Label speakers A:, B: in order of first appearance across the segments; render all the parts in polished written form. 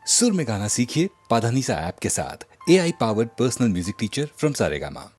A: सुर में गाना सीखिए पाधानीसा ऐप के साथ। AI powered personal music teacher from Saregama.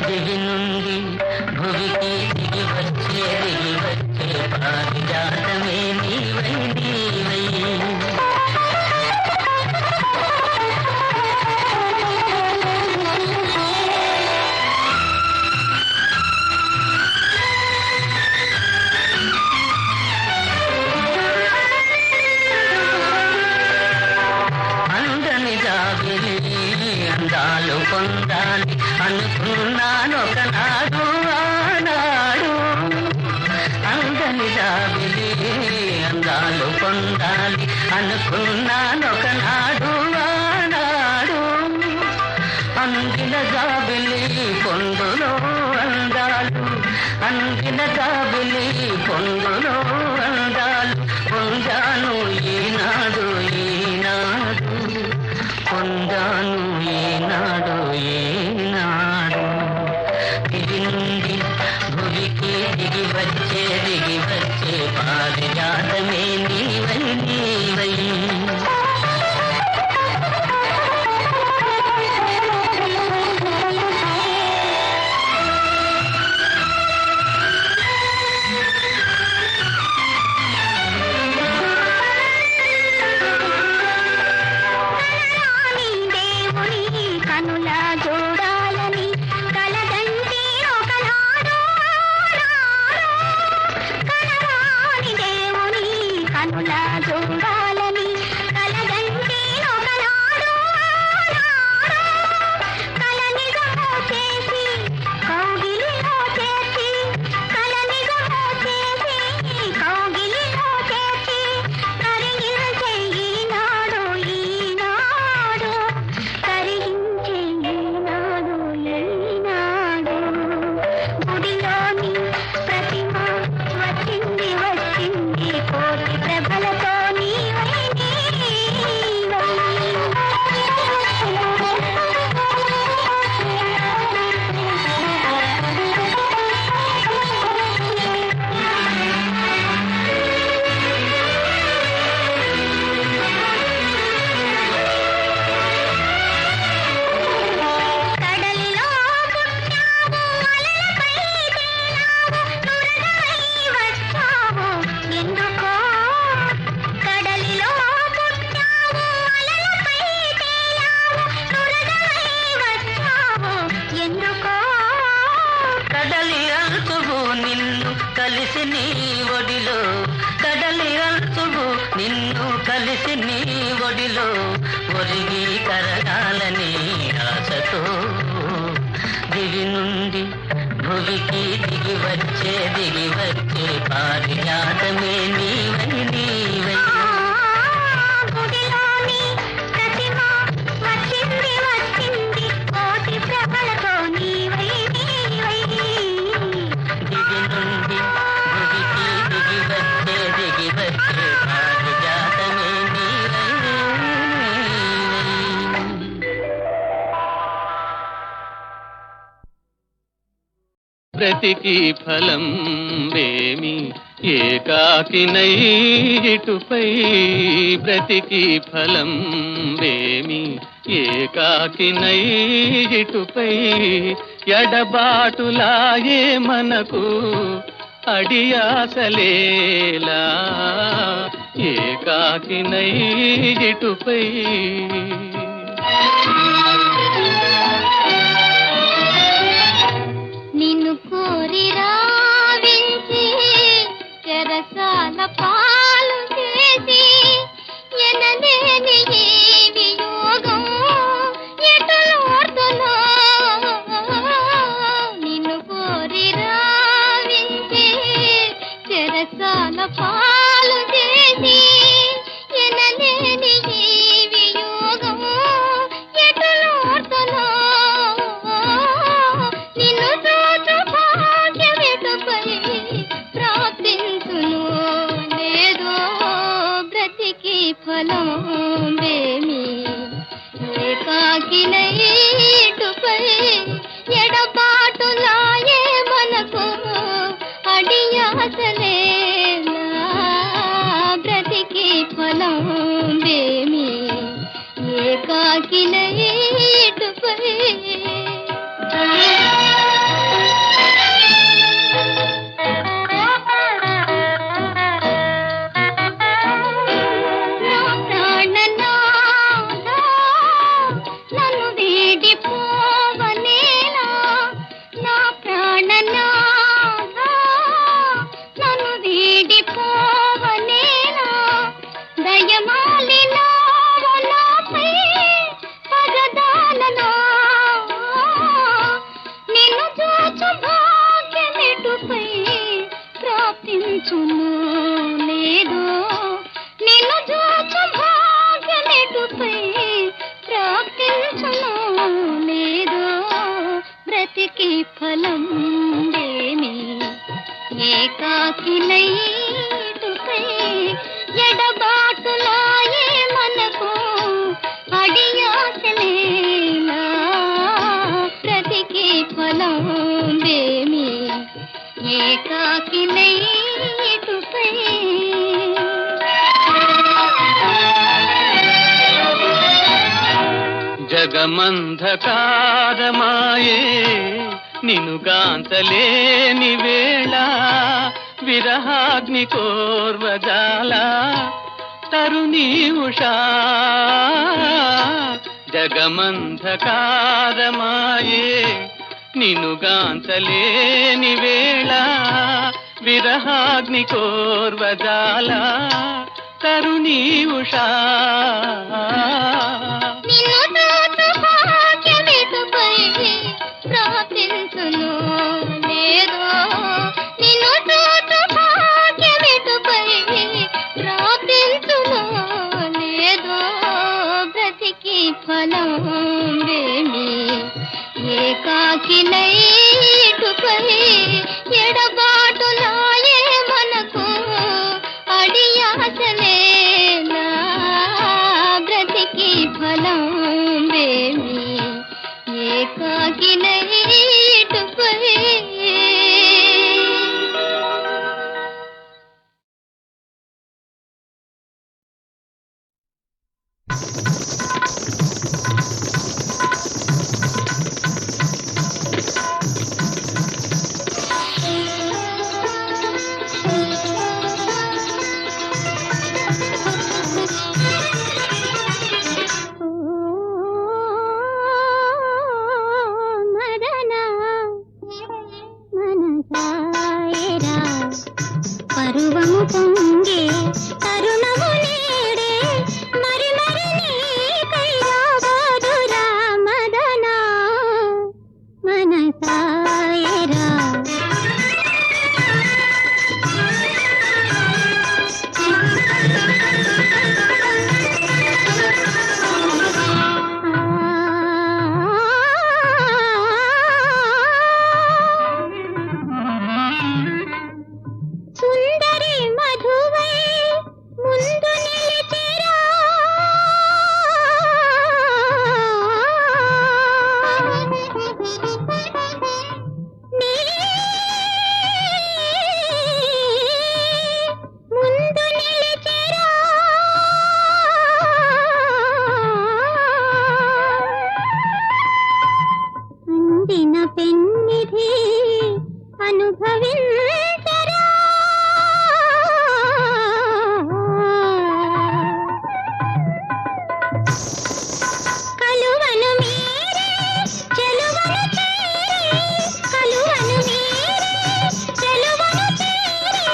B: దిగి నుండి భువికి దిగి వచ్చే పారిజాతమే నీవై నీవై. అందాలు పొందాలి అనుకున్నానొకనాడు ఆనాడు, అందని జాబిలి అందాలు పొందాలి అనుకున్నానొకనాడు ఆనాడు, అందిన జాబిలి పొందులో అందాలు, అందిన జాబిలి పొందులో అందాలు పొందాను ఈనాడు ఈనాడు, పొందాను ఈనాడు ఈనాడు. దిగి నుండి భువికి దిగి వచ్చే పారిజాతమే నీవై నీవై. కలిసి నీ ఒడిలో కడలి అంచువు నిన్ను కలిసి నీ ఒడిలో ఒరిగి కరగాలని ఆశతో దిగి నుండి భువికి దిగి వచ్చే పారిజాతమే నీవై నీవై.
C: బ్రతికి ఫలం వేమి ఏకాకినై ఇటుపై, బ్రతికి ఫలం వేమి ఏకాకినై ఇటుపై, ఎడబాటులాయే మనకు అడియాసలేలా ఏకాకినై ఇటుపై.
D: నిన్ను కోరి రావించి చెరసాల పాలు చేసి ఎనలేని ఈ వియోగం ఎటులోర్తులో. నిన్ను కోరి రావించి చెరసాల పాలు చేసి ఎనలేని ఈ వియోగం ఎటులోర్తులో. ఫలం వేమి ఏకాకినై ఇటుపై, ఎడబాటులాయే మనకు అడియాసలేలా బ్రతికి ఫలం వేమి ఏకాకినై ఇటుపై. ప్రాప్తించును లేదో నిన్ను చూచు భాగ్యమెటుపై ప్రాప్తించును లేదో బ్రతికి ఫలం ఏమి ఏకాకినైటుపై ఎడబాటులాయే మనకు అడియాసలేలా బ్రతికి ఫలం ఏమి ఏకాకినైటుపై
C: జగమంధకారమాయే నినుగాంతలేని వేళ విరహాగ్ని కోర్వజాల తరుణీ ఉషా జగమంధకారమాయే నినుగాంతలేని వేళ విరహాగ్ని కోర్వజాల తరుణీ ఉషా
D: నిన్ను చూచు భాగ్యమెటుపై ప్రాప్తించును లేదో నిన్ను చూచు భాగ్యమెటుపై ప్రాప్తించును లేదో బ్రతికి ఫలం ఏమి ఏకాకినైటుపై ఎడబాటులాయే మనకు అడియాసలేలా బ్రతికి ఫలం ఏమి ఏకాకినైటుపై మదనా మనసాయరా పరువము పొంగే తరుణము నేడే మరి మరి నీకై రాబోదురా మదనా మనసాయరా సుందరి మధువై ముందు నిలిచిరా నీ ముందు నిలిచిరా అందిన పెన్నిధి అనుభవించరా కలువను మీరే చెలువను చేరే కలువను మీరే చెలువను చేరే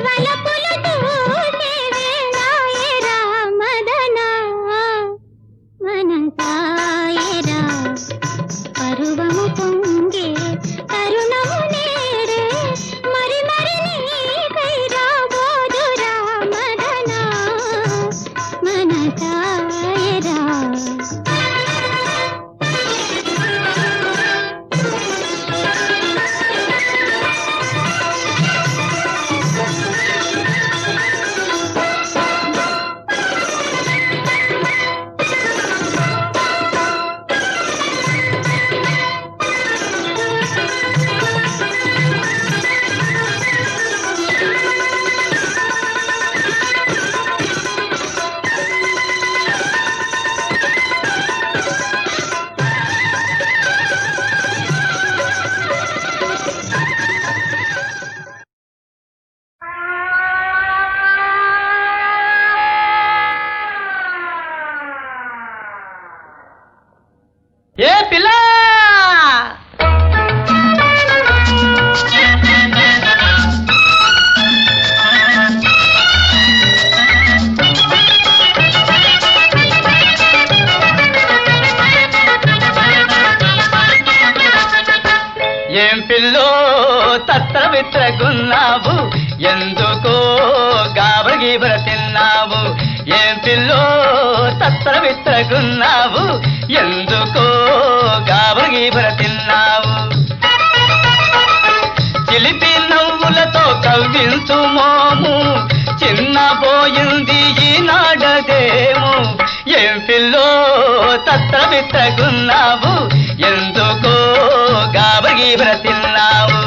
D: వలపులు దూసే వేళాయరా మదనా మనసాయరా పరువము పొంగే తరుణము నేడే మరి మరి నీకై రాబోదురా మదనా మనసాయరా
C: ఏ పిల్ల ఏం పిల్లో తత్రవిత్రగున్నావు ఎందుకో గాబరగీబర తిన్నావు ఏం పిల్లో తత్తర విత్తరగున్నావు ఎందుకో గాబరగీబర తిన్నావు చిలిపి నవ్వులతో కవ్వించు మోము చిన్నబోయింది ఈనాడదేమో ఏం పిల్లో తత్తర విత్తరగున్నావు ఎందుకో గాబరగీబర తిన్నావు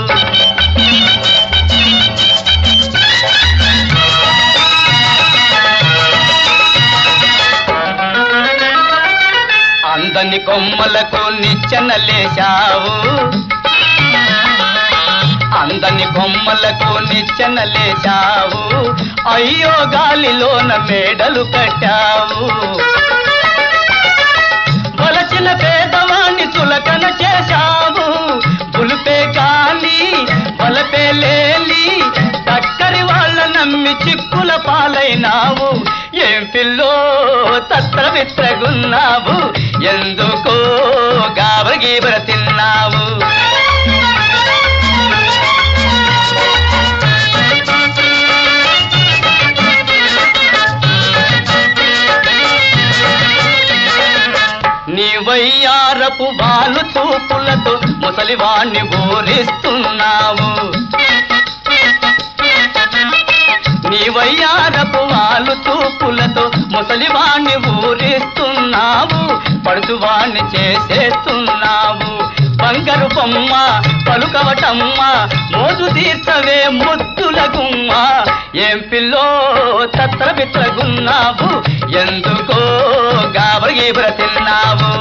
C: అందని కొమ్మలకు నిచ్చెనలేశావు అందని కొమ్మలకు నిచ్చెనలేశావు అయ్యో గాలిలోన మేడలు కట్టావు వలచిన పేదవాణ్ణి చులకన చేశావు పులుపే గాలి వలపే లేలి చక్కరి వాళ్ళ నమ్మి చిక్కుల పాలైనావు ఏం పిల్లో తత్ర విత్రగున్నావు ఎందుకో గాబరగీబర తిన్నావు నీ వయ్యారపు బాలు చూపులతో ముసలివాణ్ణి ఊరిస్తున్నావు నీ వయ్యారపు వాలు చూపులతో ముసలివాణ్ణి ఊరిస్తున్నావు పడుచువాణ్ణి చేసేస్తున్నావు బంగారు బొమ్మ పలుకవటమ్మ మోజు తీర్చవే ముద్దుల గుమ్మ ఏం పిల్లో తత్ర బిత్రగున్నావు ఎందుకో గాబరగీబర తిన్నావు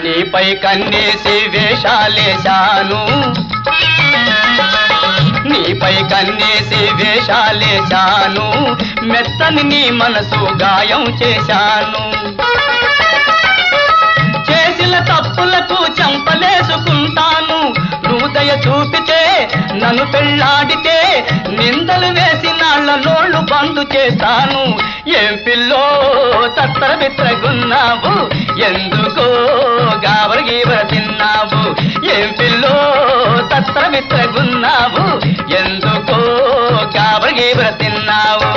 C: నీపై కన్నేసి వేషాలేశాను నీపై కన్నేసి వేషాలేశాను మెత్తని నీ మనసు గాయం చేశాను చేసిన తప్పులకు చంపలేసుకుంటాను నువ్వు దయ చూపితే నన్ను పెళ్ళాడితే నిందలు వేసి నాళ్ళ నోళ్ళు బందు చేస్తాను ఏం పిల్లో తత్తర బిత్రగున్నావు ఎందుకో గాబరగీబర తిన్నావు ఏం పిల్లో తత్తర బిత్రగున్నావు ఎందుకో గాబరగీబర తిన్నావు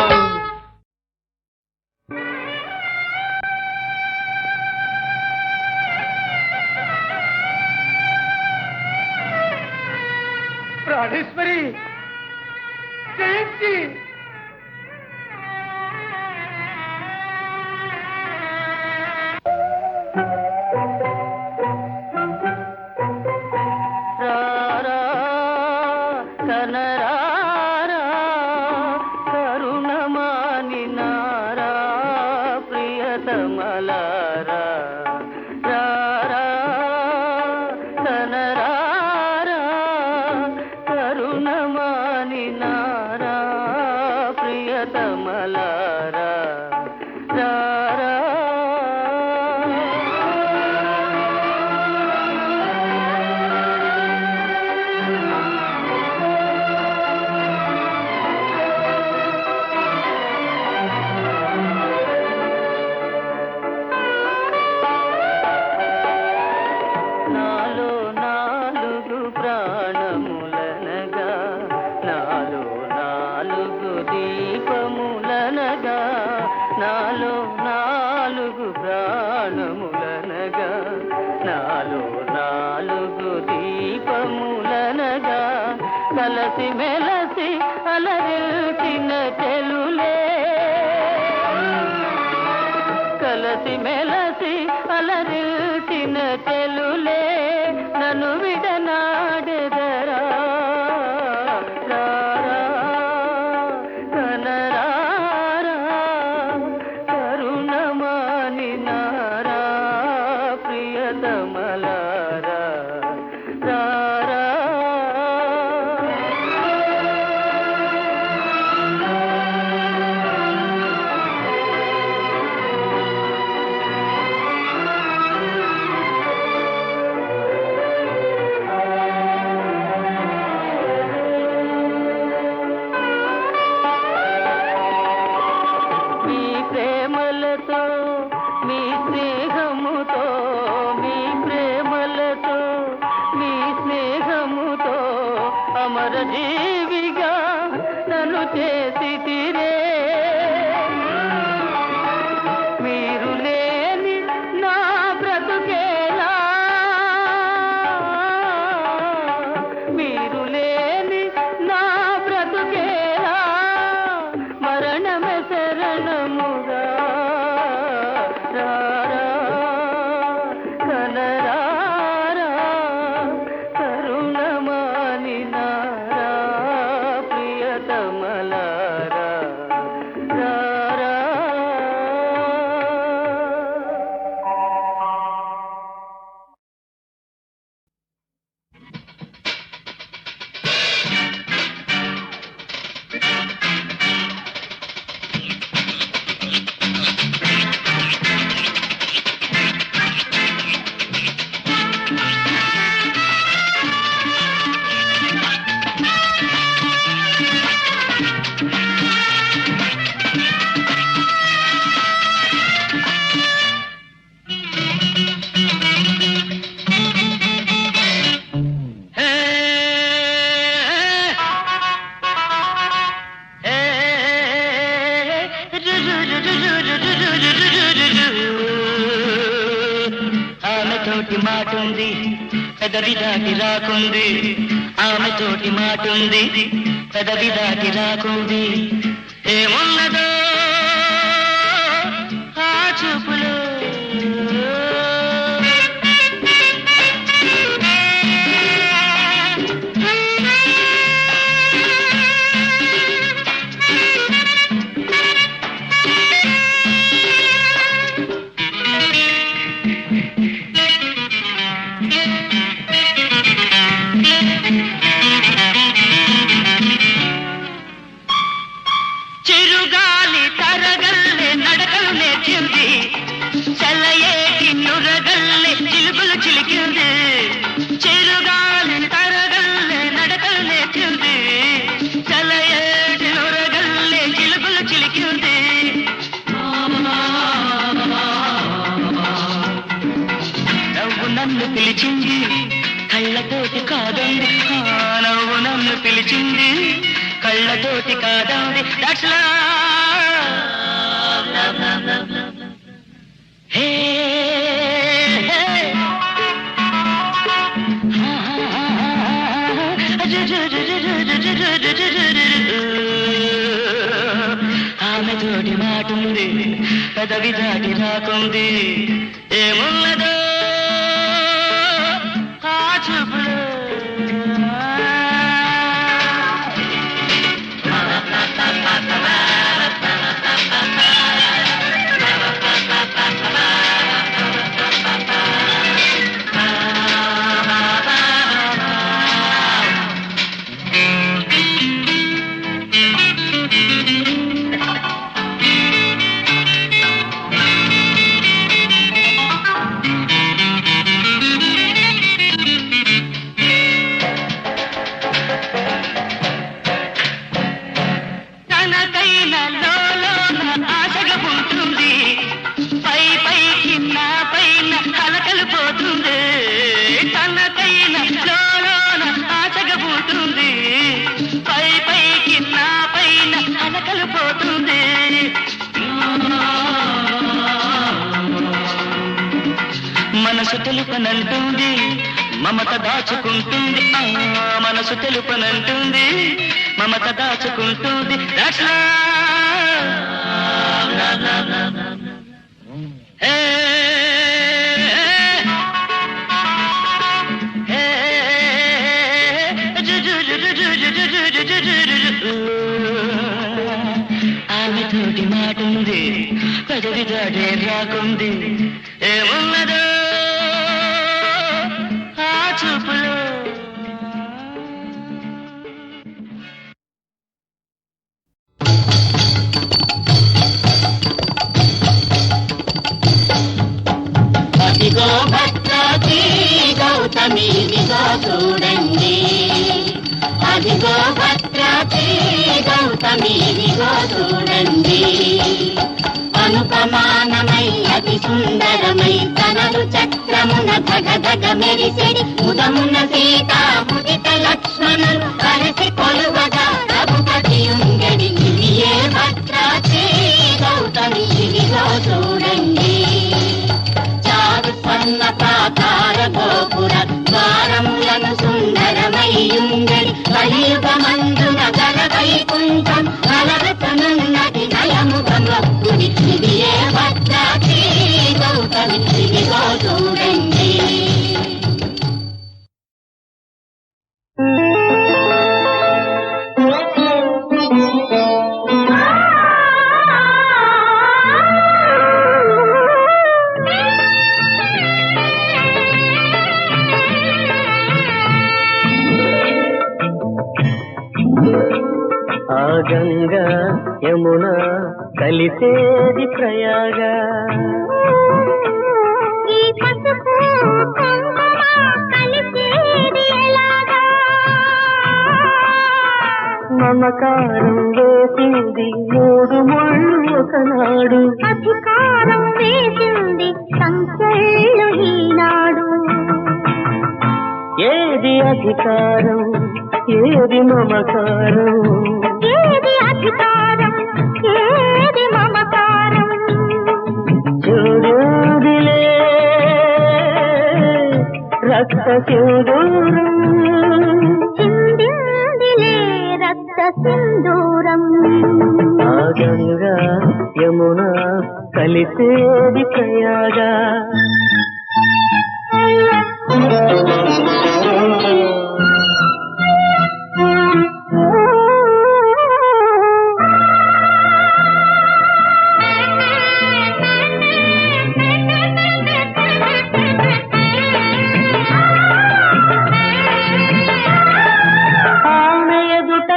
C: ప్రాణేశ్వరి జయంతి
B: రారా కనరారా కరుణమాని నారా ప్రియతమలారా రారా కనరారా కరుణమాని నారా ప్రియతమలారా రారా నాలో నాలుగు ప్రాణములనగా నాలో నాలుగు దీపములనగా నాలో నాలుగు ప్రాణములనగా నాలో నాలుగు దీపములనగా కలసి మెలసి అలరిల్చిన చెలులే కలసి మెలసి అలరిల్చిన చెలులే నన్ను విడనాడెదరా రారా కనరారా కరుణమాని నారా ప్రియతమలారా రారా మీ స్నేహముతో మీ ప్రేమలతో మీ స్నేహముతో అమర జీవిగా నన్ను చేసి తీరే మీరు లేని నా బ్రతుకేలా మీరు లేని నా బ్రతుకేలా మరణమే శరణముగా రారా కనరారా కరుణమాని నారా ప్రియతమలారా రారా
C: ఆమె తోటి మాటుంది పెదవి దాటి రాకుంది ఆమె తోటి మాటుంది పెదవి దాటి రాకుంది ఏమున్నదో ఆ చూపులో చిరుగాలి తరగల్లే నడకలు నేర్చింది చల్లయేటి నురగల్లే చిలుకులు చిలికింది చిరుగాలి తరగల్లే నడకలు నేర్చింది చల్లయేటి నురగల్లే చిలుకులు చిలికింది నవ్వు నన్ను పిలిచింది కళ్ళతోటి కాదండి నవ్వు నన్ను పిలిచింది కళ్ళతోటి కాదండి దట్స్ హే ఆమె తోటి మాటుంది పెదవి దాటి రాకుంది ఏమున్నదో ఆ చూపులో తనకైన లోలోన ఆశగా ఉంటుంది పై పైకి నా పైన కలకలు పోతుంది తనకైన లోలోన ఆశగా ఉంటుంది పై పైకి నా పైన కలకలు పోతుంది మనసు తెలుపనంటుంది మమత దాచుకుంటుంది మనసు తెలుపనంటుంది మమత దాచుకుంటుంది That's love. Hey, ఆమె తోటి మాటుంది పెదవి దాటే రాకుంది ఏమున్నదో ఆ చూపులో
E: అదిగో భద్రాద్రి గౌతమి దిగో చూడండి అదిగో భద్రాద్రి గౌతమి దిగో చూడండి అనుపమానమై అతి సుందరమై తనలు చక్రమున ధగధగ మెరిసెడి ముదమున సీతా ముదిత లక్ష్మణులు కలిసి కొలువగా రఘుపతి ఉండెడి ఇదియే భద్రాద్రి గౌతమి ఇదిగో చూడండి చారు స్వర్ణ ప్రాకార గోపుర ద్వారములను సుందరమయ్యుండెడి కలియుగమందున గల వైకుంఠం కలగతనున్నది నయముగమొక్కుడి ఇదియే భద్రాద్రి గౌతమి ఇదిగో చూడండి
B: ఆ గంగా యమున కలిసేది ప్రయాగ
D: ఈ పసుపు కుంకుమ కలిసేది ఎలాగా
B: మమకారం వేసింది మూడు ముళ్ళు ఒకనాడు
D: అధికారం వేసింది సంఖ్యలు ఈనాడు
B: ఏది అధికారం ఏది మమకారం
D: ఏది అధికారం ఏది మమకారం
B: చూడుదిలే రక్త సింధూరం
D: చిందిందిలే రక్త సింధూరం
B: ఆ గంగా యమున కలిసేది ప్రయాగ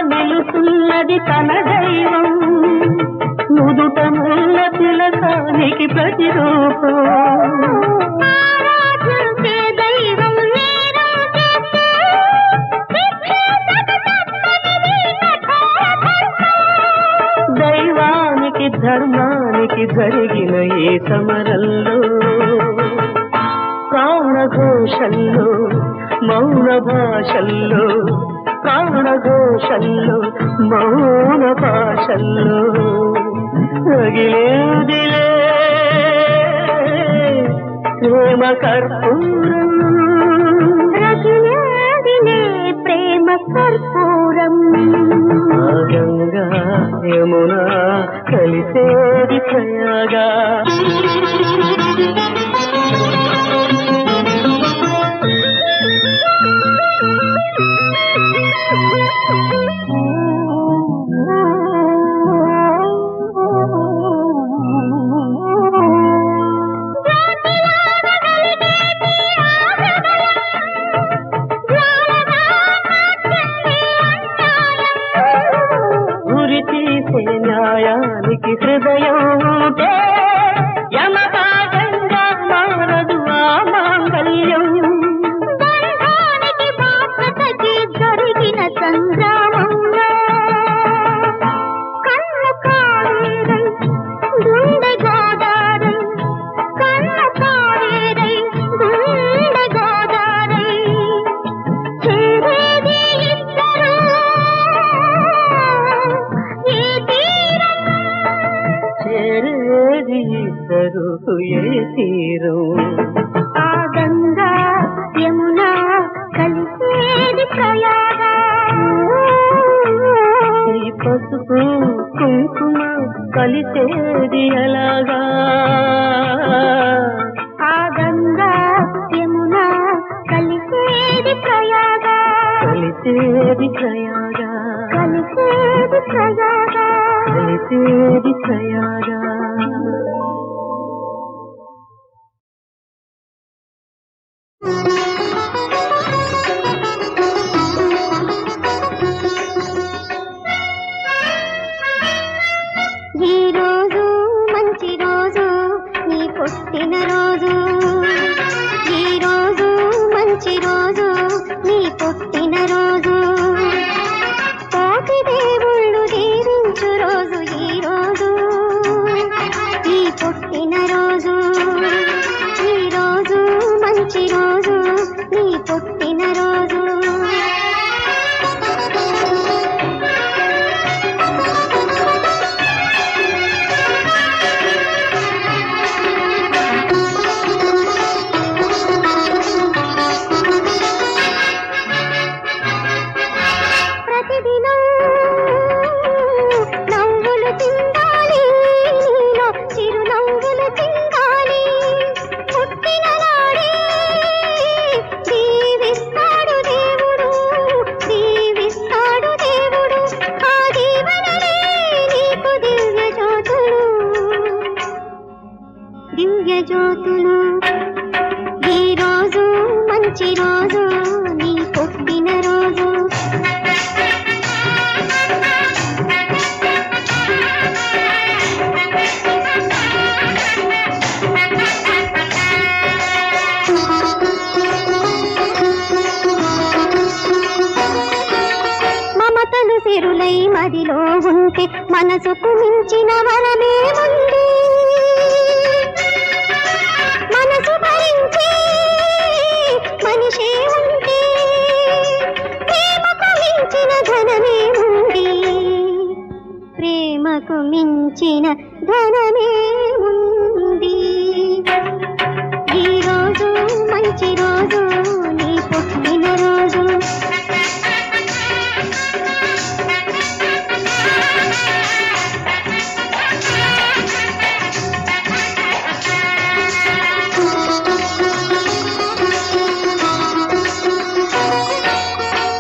B: నిలుసున్నది తన దైవం నుదుట ముల్ల తిలకానికి ప్రతిరూపం
D: ఆరాధించే దైవం నేరం చేస్తే
B: దైవానికి ధర్మానికి జరిగిన ఈ సమరంలో ప్రాణఘోషల్లో మౌన భాషల్లో ప్రాణఘోషల్లో మౌన భాషల్లో రగిలేదిలే ప్రేమ కర్పూరం
D: రగిలేదిలే ప్రేమ కర్పూరం
B: ఆ గంగా యమున కలిసేది ప్రయాగా ఉరి తీసే న్యాయానికి హృదయం ఉంటే యమపాదంగా మారదు ఆ మాంగళ్యం
D: బంధానికి బాధ్యతకి జరిగిన సంగ్రామంలో కన్ను కావేరై గుండె గోదారై కన్ను కావేరై గుండె గోదారై చేరేది ఇద్దరు ఈ తీరం
B: చేరేది ఇద్దరు ఏ తీరం
D: ఆ గంగా యమున కలిసేది ప్రయాగ
B: ఈ పసుపు కుంకుమ కలిసేది ఎలాగా
D: ఆ గంగా యమున కలిసేది ప్రయాగ
B: కలిసేది ప్రయాగా
D: కలిసేది ప్రయాగ
B: కలిసేది ప్రయాగా
D: ఈ రోజు మంచి రోజు నీ పుట్టిన రోజు ఈ రోజు మంచి రోజు నీ పుట్టిన రోజు కోటి దేవుళ్ళు దీవించు రోజు ఈ రోజు ఈ జ్యోతులు. ఈ రోజు మంచి రోజు నీ పుట్టిన రోజు. మమతలు సిరులై మదిలో ఉంటే మనసుకు మించిన వరమే ఉంది. మనసు భరించి మనిషే ఉంటే ప్రేమకు మించిన ధనమే ఉంది. ప్రేమకు మించిన ధనమే ఉంది. ఈ రోజు మంచి రోజు నీ పుట్టిన రోజు.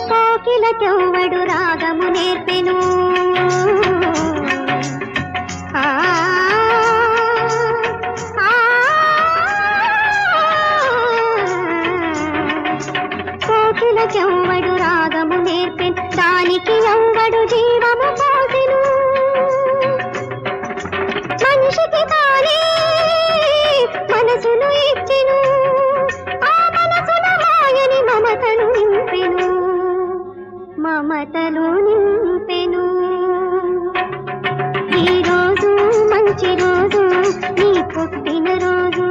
D: కోకిలకెవ్వడు రాగము నేర్పెను. ఆ, ఆ, కోకిలకెవ్వడు రాగము నేర్పెను. దానికి ఎవ్వడు జీవము పోసెను. మనిషికి తానే మనసును ఇచ్చెను. ఆ మనసుల మాయని మమతలు నింపెను. మమతలు నింపెను. ఈ రోజు మంచి రోజు నీ పుట్టిన రోజు.